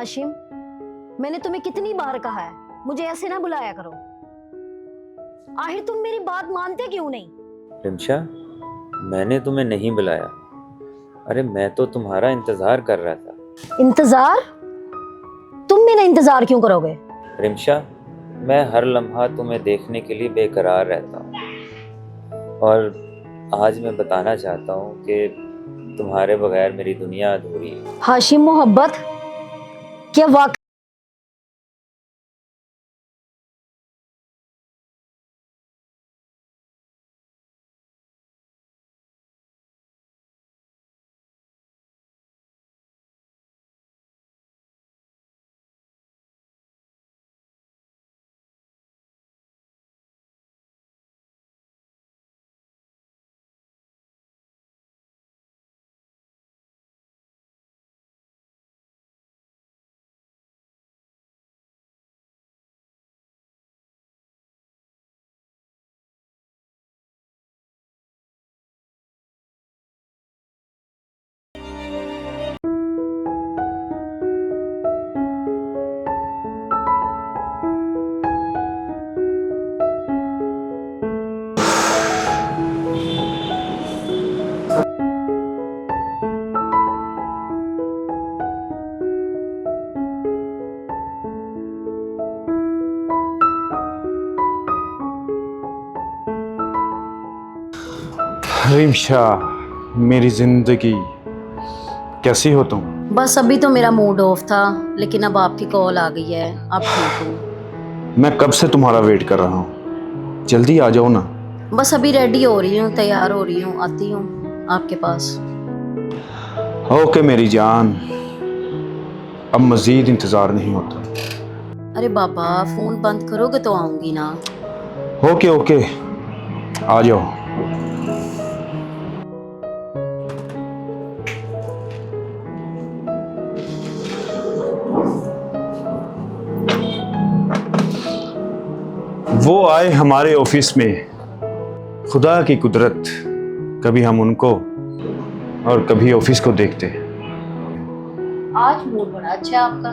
हाशिम, मैंने तुम्हें कितनी बार कहा है मुझे ऐसे ना बुलाया करो। आखिर तुम मेरी बात मानते क्यों नहीं? रिमशा, मैंने तुम्हें नहीं बुलाया। अरे मैं तो तुम्हारा इंतजार कर रहा था। इंतजार? तुम मेरा इंतजार क्यों करोगे? रिमशा, मैं हर लम्हा तुम्हें देखने के लिए बेकरार रहता हूँ, और आज मैं बताना चाहता हूँ कि तुम्हारे बगैर मेरी दुनिया अधूरी है। हाशिम, मोहब्बत क्या वाकई? रिमशा, मेरी जिंदगी, कैसी हो तुम? बस अभी तो मेरा मूड ऑफ था, लेकिन अब आपकी कॉल आ गई है। अब ठीक हूँ। मैं कब से तुम्हारा वेट कर रहा हूँ, जल्दी आ जाओ ना। बस अभी रेडी हो रही हूँ, तैयार हो रही हूँ, आती हूँ आपके पास। ओके मेरी जान, अब मजीद इंतजार नहीं होता। अरे बाबा, फोन बंद करोगे तो आऊंगी ना। ओके ओके, आ जाओ। वो आए हमारे ऑफिस में, खुदा की कुदरत, कभी हम उनको और कभी ऑफिस को देखते। आज मूड बड़ा अच्छा है आपका।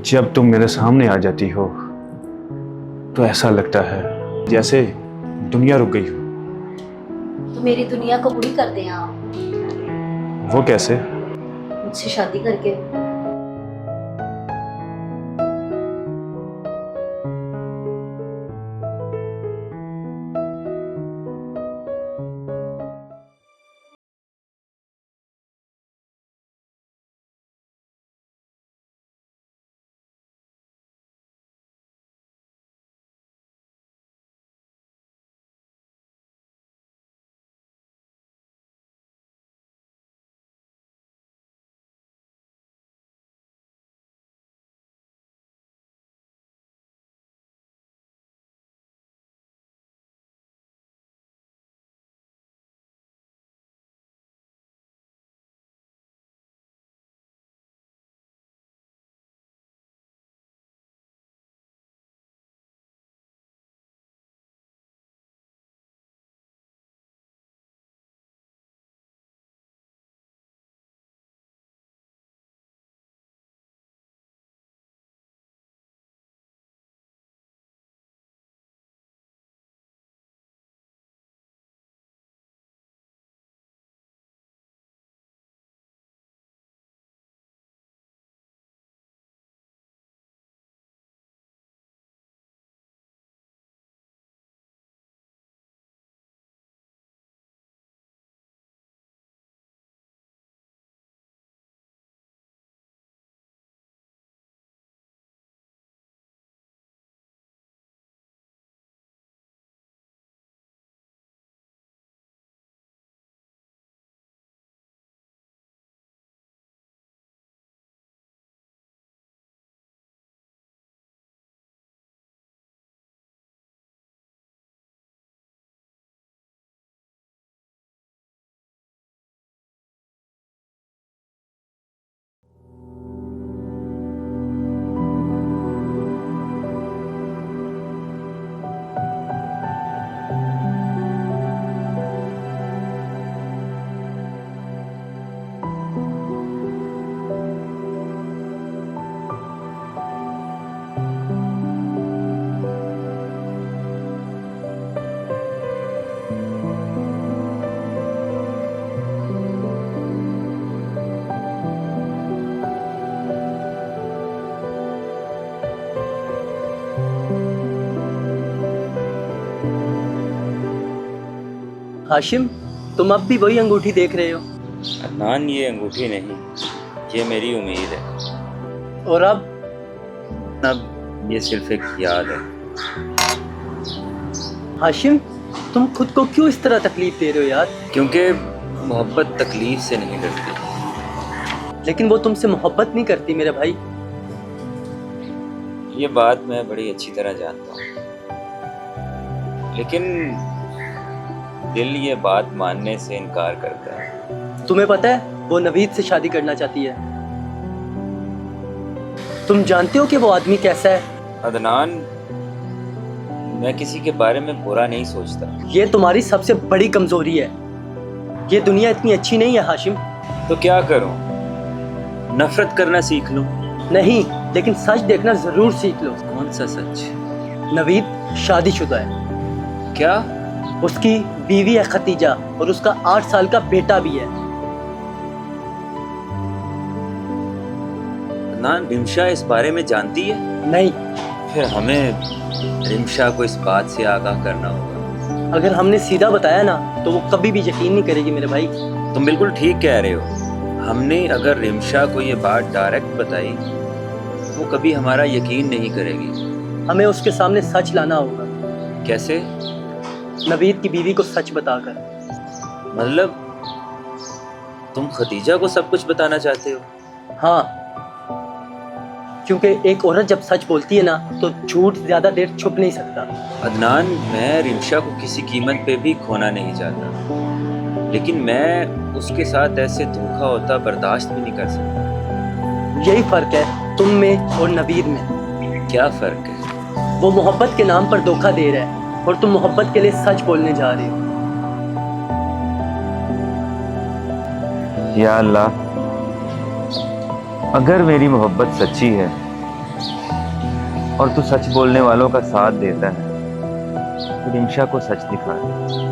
जब तुम मेरे सामने आ जाती हो तो ऐसा लगता है जैसे दुनिया रुक गई हो। तो मेरी दुनिया को बुरी कर दें आप, वो कैसे? मुझसे शादी करके। हाशिम, तुम अब भी वही अंगूठी देख रहे हो? अदनान, ये अंगूठी नहीं, ये मेरी उम्मीद है। और अब ये सिर्फ एक याद है। हाशिम, तुम खुद को क्यों इस तरह तकलीफ दे रहे हो यार? क्योंकि मोहब्बत तकलीफ से नहीं डरती। लेकिन वो तुमसे मोहब्बत नहीं करती मेरे भाई। ये बात मैं बड़ी अच्छी तरह जानता हूँ, लेकिन दिल ये बात मानने से इनकार करता है। तुम्हें पता है वो नवीद से शादी करना चाहती है। तुम जानते हो कि वो आदमी कैसा है? अदनान, मैं किसी के बारे में बुरा नहीं सोचता। ये तुम्हारी सबसे बड़ी कमजोरी है। ये दुनिया इतनी अच्छी नहीं है हाशिम। तो क्या करूं? नफरत करना सीख लूं? नहीं, लेकिन सच देखना जरूर सीख लो। कौन सा सच? नवीद शादीशुदा है। क्या? उसकी बीवी है खतीजा और उसका 8 साल का बेटा भी है। अदनान, रिमशा इस बारे में जानती है? नहीं, फिर हमें रिमशा को इस बात से आगाह करना होगा। अगर हमने सीधा बताया ना तो वो कभी भी यकीन नहीं करेगी मेरे भाई। तुम बिल्कुल ठीक कह रहे हो। हमने अगर रिमशा को ये बात डायरेक्ट बताई, वो कभी हमारा यकीन नहीं करेगी। हमें उसके सामने सच लाना होगा। कैसे? नवीद की बीवी को सच बताकर। मतलब तुम खतीजा को सब कुछ बताना चाहते हो? हाँ, क्योंकि एक औरत जब सच बोलती है ना तो झूठ ज्यादा देर छुप नहीं सकता। अदनान, मैं रिमशा को किसी कीमत पे भी खोना नहीं चाहता, लेकिन मैं उसके साथ ऐसे धोखा होता बर्दाश्त भी नहीं कर सकता। यही फर्क है तुम में और नवीद में। क्या फर्क है? वो मोहब्बत के नाम पर धोखा दे रहा है और तुम मोहब्बत के लिए सच बोलने जा रहे हो। या अल्लाह, अगर मेरी मोहब्बत सच्ची है और तू सच बोलने वालों का साथ देता है तो रिमशा को सच दिखा दे।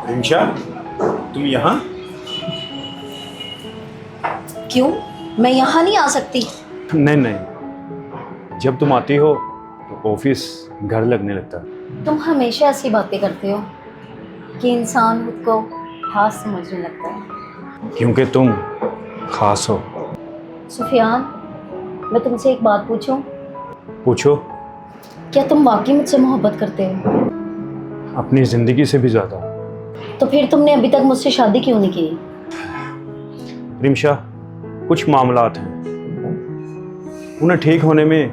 रिमशा, तुम यहाँ? क्यों? मैं यहाँ नहीं आ सकती? नहीं नहीं, जब तुम आती हो तो ऑफिस घर लगने लगता है। तुम हमेशा ऐसी बातें करते हो कि इंसान खुद को खास समझने लगता है। क्योंकि तुम खास हो। सुफियान, मैं तुमसे एक बात पूछूं? पूछो। क्या तुम वाकई मुझसे मोहब्बत करते हो? अपनी ज़िंदगी से भी ज़्यादा। तो फिर तुमने अभी तक मुझसे शादी क्यों नहीं की? रिमशा, कुछ मामलात हैं, उन्हें ठीक होने में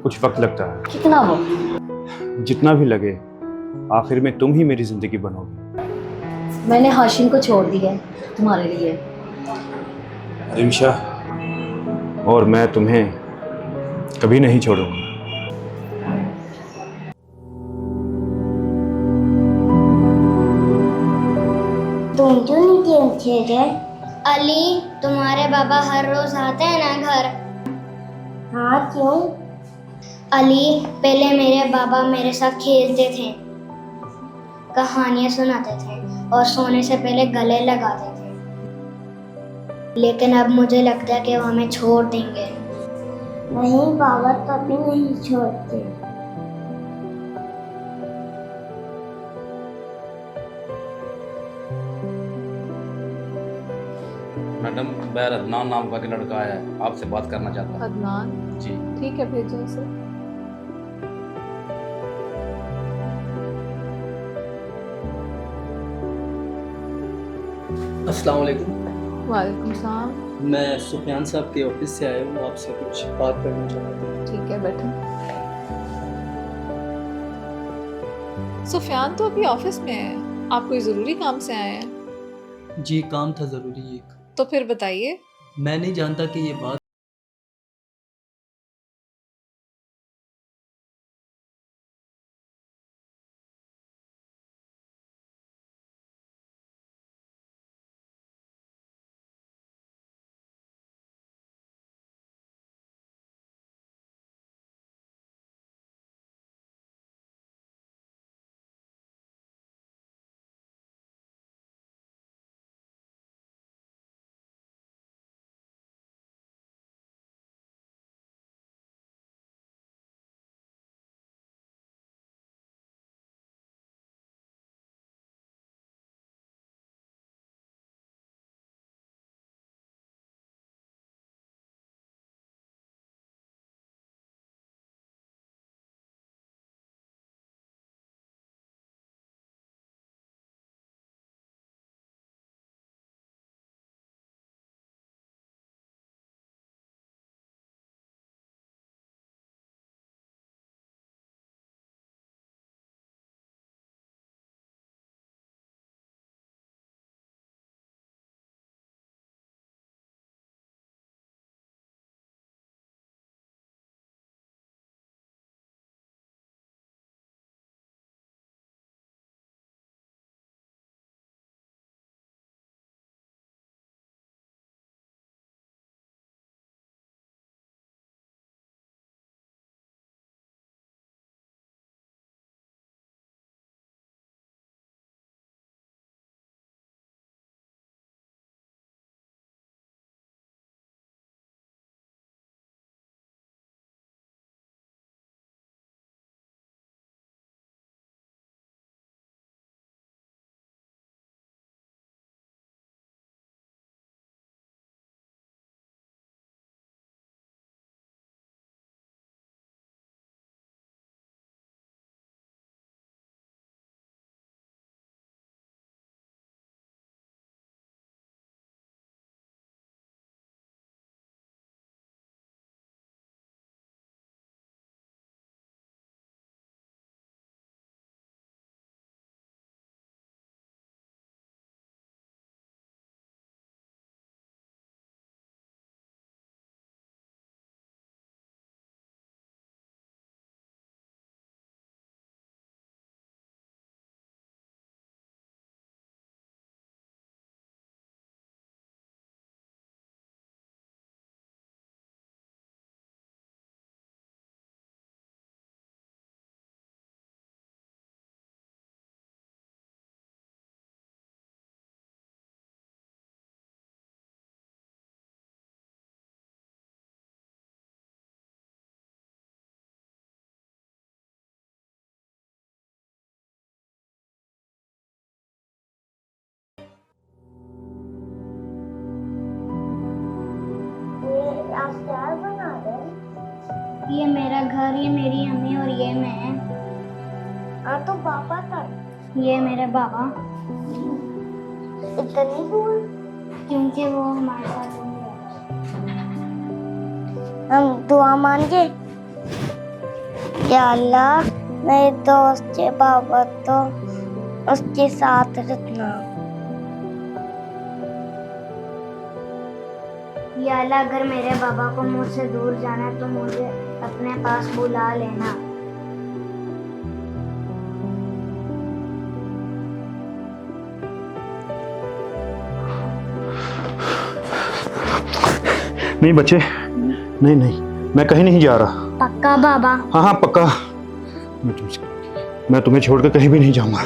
कुछ वक्त लगता है। कितना वक्त? जितना भी लगे, आखिर में तुम ही मेरी ज़िंदगी बनोगी। मैंने हाशिम को छोड़ दिया है तुम्हारे लिए। रिमशा, और मैं तुम्हें कभी नहीं छोड़ूंगा। तुम क्यों नहीं गेम खेल रहे? अली, तुम्हारे पापा हर रोज आते हैं ना घर? हाँ, क्यों? अली, पहले मेरे पापा मेरे साथ खेलते थे, कहानियां सुनाते थे और सोने से पहले गले लगाते थे, लेकिन अब मुझे लगता है कि वो हमें छोड़ देंगे। नहीं, बाबा कभी नहीं छोड़ते। मैडम, बैर अदनान नाम का एक लड़का है, आपसे बात करना चाहता है। अदनान? जी। ठीक है, भेजो उसे। अस्सलाम वालेकुम। वालेकुम सलाम। मैं सुफियान साहब के ऑफिस से आया हूँ, आपसे कुछ बात करना चाहता था। ठीक है, बैठो। सुफियान तो अभी ऑफिस में है, आप कोई ज़रूरी काम से आए हैं? जी, काम था ज़रूरी एक। तो फिर बताइए। मैं नहीं जानता कि ये बात ये मेरा घर, ये मेरी अम्मी और ये मैं। हाँ तो पापा था। ये मेरे बाबा। इतनी दूर? क्योंकि वो हमारे साथ नहीं रहता। हम दुआ मांगे। या अल्लाह, मेरे दोस्त के बाबा तो उसके साथ रखना। या अल्लाह, अगर मेरे बाबा को मुझसे दूर जाना है तो मुझे अपने पास बुला लेना। नहीं बच्चे, नहीं नहीं, मैं कहीं नहीं जा रहा। पक्का बाबा? हाँ हाँ पक्का। मैं तुम्हें छोड़कर कहीं भी नहीं जाऊंगा।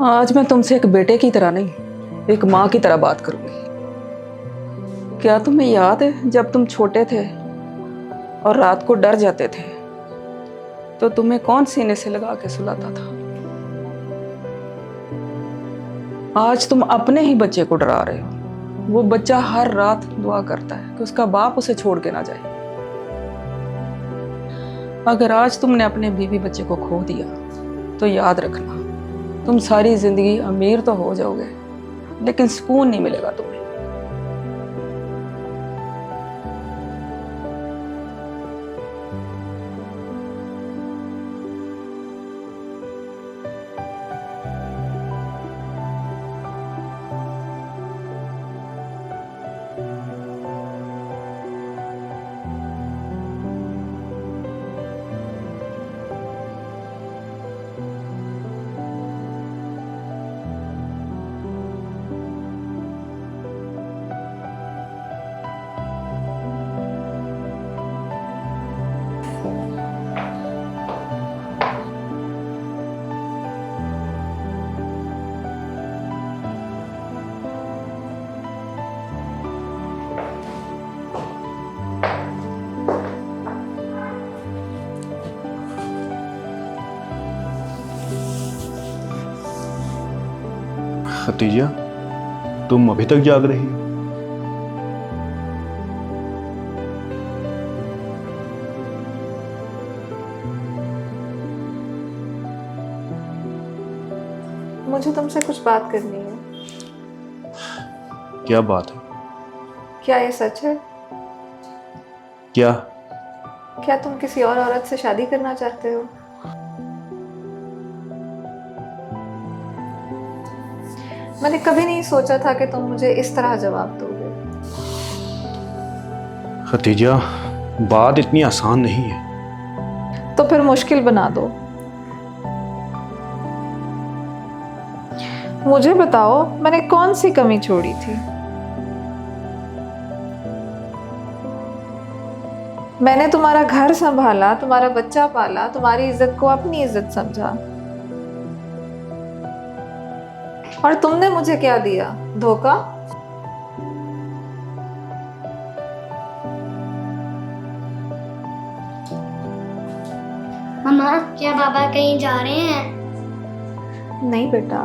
आज मैं तुमसे एक बेटे की तरह नहीं, एक माँ की तरह बात करूंगी। क्या तुम्हें याद है जब तुम छोटे थे और रात को डर जाते थे तो तुम्हें कौन सीने से लगा के सुलाता था? आज तुम अपने ही बच्चे को डरा रहे हो। वो बच्चा हर रात दुआ करता है कि उसका बाप उसे छोड़ के ना जाए। अगर आज तुमने अपने बीवी बच्चे को खो दिया तो याद रखना, तुम सारी जिंदगी अमीर तो हो जाओगे लेकिन सुकून नहीं मिलेगा तुम्हें। खतीजा, तुम अभी तक जाग रही हो? मुझे तुमसे कुछ बात करनी है। क्या बात है? क्या ये सच है? क्या? क्या तुम किसी और औरत से शादी करना चाहते हो? मैंने कभी नहीं सोचा था कि तुम मुझे इस तरह जवाब दोगे। खतीजा, बात इतनी आसान नहीं है। तो फिर मुश्किल बना दो। मुझे बताओ, मैंने कौन सी कमी छोड़ी थी? मैंने तुम्हारा घर संभाला, तुम्हारा बच्चा पाला, तुम्हारी इज्जत को अपनी इज्जत समझा, और तुमने मुझे क्या दिया? धोखा। मम्मा, क्या बाबा कहीं जा रहे हैं? नहीं बेटा।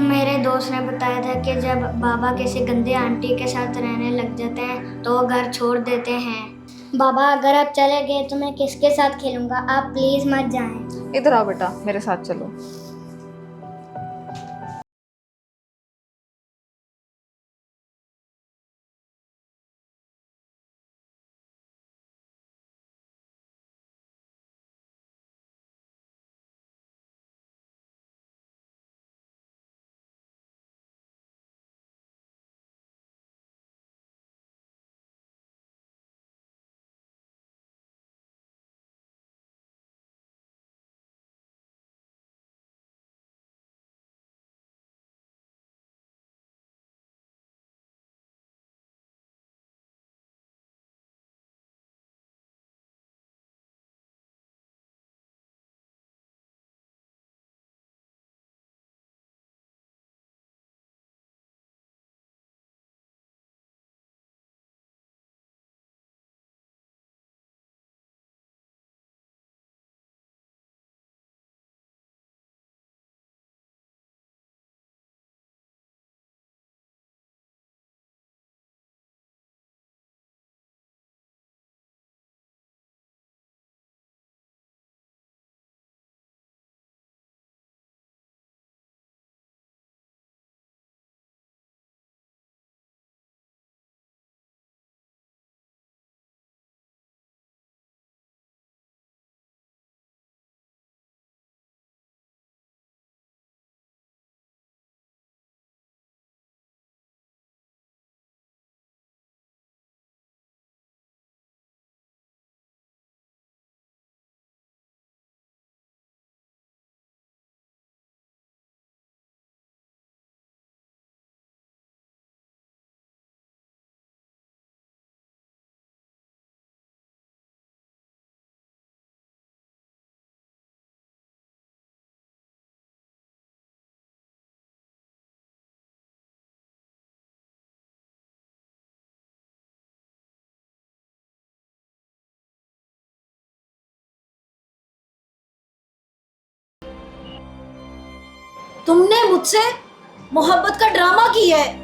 मेरे दोस्त ने बताया था कि जब बाबा किसी गंदे आंटी के साथ रहने लग जाते हैं तो वो घर छोड़ देते हैं। बाबा, अगर आप चले गए तो मैं किसके साथ खेलूंगा? आप प्लीज मत जाएं। इधर आओ बेटा, मेरे साथ चलो। तुमने मुझसे मोहब्बत का ड्रामा किया है।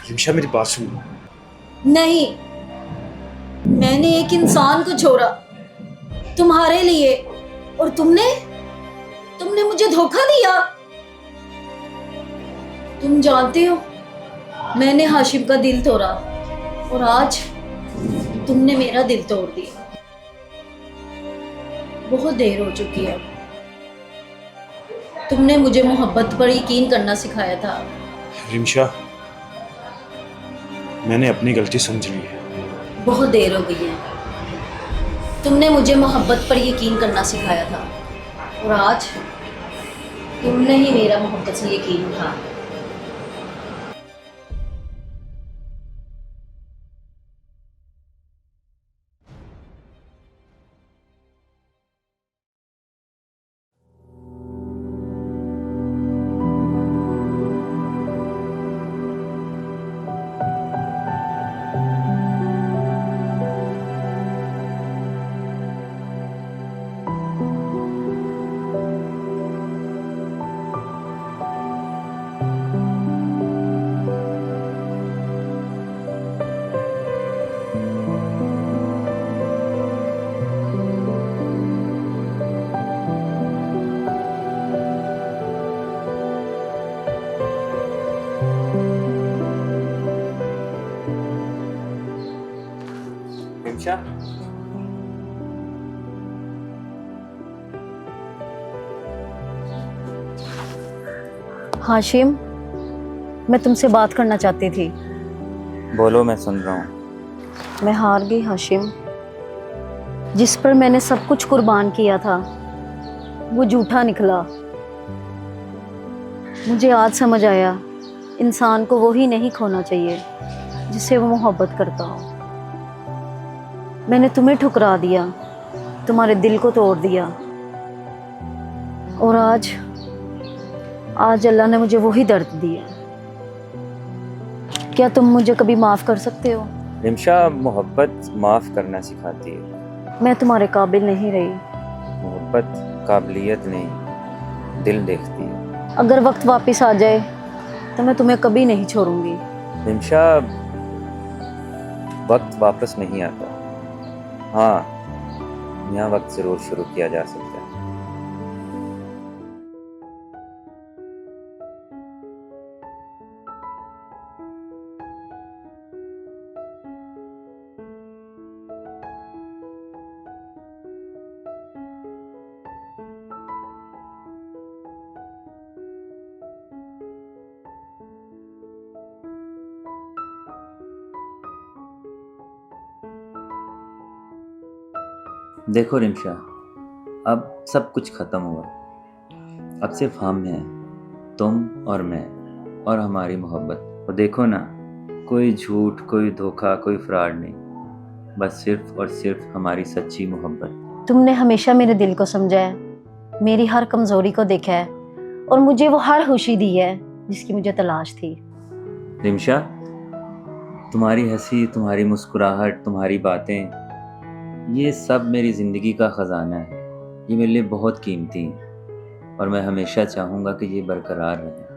रिमशा मेरी बात सुनो। नहीं, मैंने एक इंसान को छोड़ा तुम्हारे लिए, और तुमने मुझे धोखा दिया। तुम जानते हो मैंने हाशिम का दिल तोड़ा, और आज तुमने मेरा दिल तोड़ दिया। बहुत देर हो चुकी है। तुमने मुझे मोहब्बत पर यकीन करना सिखाया था। रिमशा, मैंने अपनी गलती समझ ली है। बहुत देर हो गई है। तुमने मुझे मोहब्बत पर यकीन करना सिखाया था, और आज तुमने ही मेरा मोहब्बत से यकीन उठा। रिमशा, हाशिम, मैं तुमसे बात करना चाहती थी। बोलो, मैं सुन रहा हूँ। मैं हार गई हाशिम। जिस पर मैंने सब कुछ कुर्बान किया था वो झूठा निकला। मुझे आज समझ आया, इंसान को वो ही नहीं खोना चाहिए जिससे वो मोहब्बत करता हो। मैंने तुम्हें ठुकरा दिया, तुम्हारे दिल को तोड़ दिया, और आज अल्लाह ने मुझे वही दर्द दिया। क्या तुम मुझे कभी माफ़ कर सकते हो? रिमशा, मोहब्बत माफ़ करना सिखाती है। मैं तुम्हारे काबिल नहीं रही। मोहब्बत काबिलियत नहीं, दिल देखती है। अगर वक्त वापस आ जाए तो मैं तुम्हें कभी नहीं छोड़ूंगी। रिमशा, वक्त वापस नहीं आता। हाँ, यहाँ वक्त ज़रूर शुरू किया जा सकता है। देखो रिमशा, अब सब कुछ ख़त्म हुआ। अब सिर्फ हम हैं, तुम और मैं, और हमारी मोहब्बत। और देखो ना, कोई झूठ, कोई धोखा, कोई फ्रॉड नहीं, बस सिर्फ और सिर्फ हमारी सच्ची मोहब्बत। तुमने हमेशा मेरे दिल को समझा है, मेरी हर कमज़ोरी को देखा है, और मुझे वो हर खुशी दी है जिसकी मुझे तलाश थी। रिमशा, तुम्हारी हंसी, तुम्हारी मुस्कुराहट, तुम्हारी बातें, ये सब मेरी ज़िंदगी का ख़जाना है। ये मेरे लिए बहुत कीमती है, और मैं हमेशा चाहूँगा कि ये बरकरार रहे।